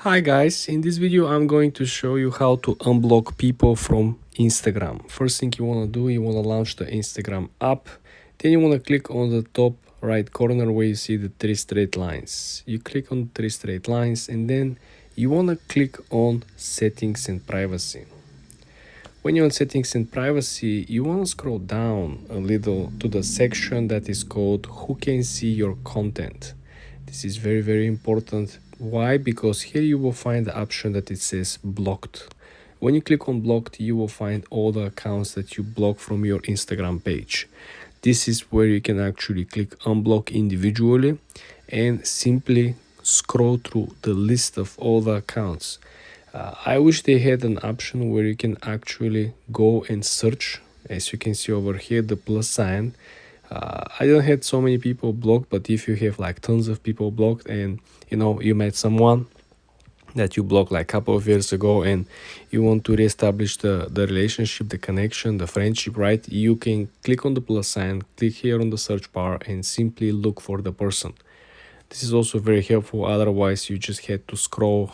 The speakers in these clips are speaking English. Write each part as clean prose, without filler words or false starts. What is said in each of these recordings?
Hi guys, in this video I'm going to show you how to unblock people from Instagram. First thing you want to do, you want to launch the Instagram app. Then you want to click on the top right corner where you see the three straight lines. You click on three straight lines and then you want to click on settings and privacy. When you're on settings and privacy, you want to scroll down a little to the section that is called who can see your content. This is very important. Why? Because here you will find the option that it says blocked. When you click on blocked, you will find all the accounts that you block from your Instagram page. This is where you can actually click unblock individually and simply scroll through the list of all the accounts. I wish they had an option where you can actually go and search. As you can see over here, the plus sign. I don't have so many people blocked, but if you have like tons of people blocked and you met someone that you blocked like a couple of years ago and you want to reestablish the relationship, the connection, the friendship, right? You can click on the plus sign, click here on the search bar and simply look for the person. This is also very helpful. Otherwise, you just had to scroll.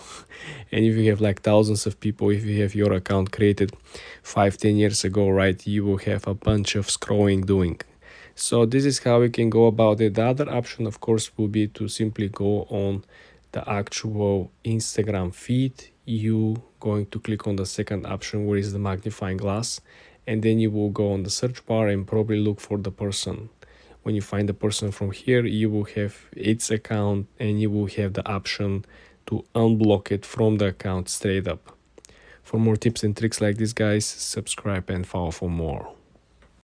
And if you have like thousands of people, if you have your account created 5-10 years ago, right, you will have a bunch of scrolling doing. So this is how we can go about it. The other option, of course, will be to simply go on the actual Instagram feed. You going to click on the second option where is the magnifying glass. And then you will go on the search bar and probably look for the person. When you find the person from here, you will have its account and you will have the option to unblock it from the account straight up. For more tips and tricks like this, guys, subscribe and follow for more.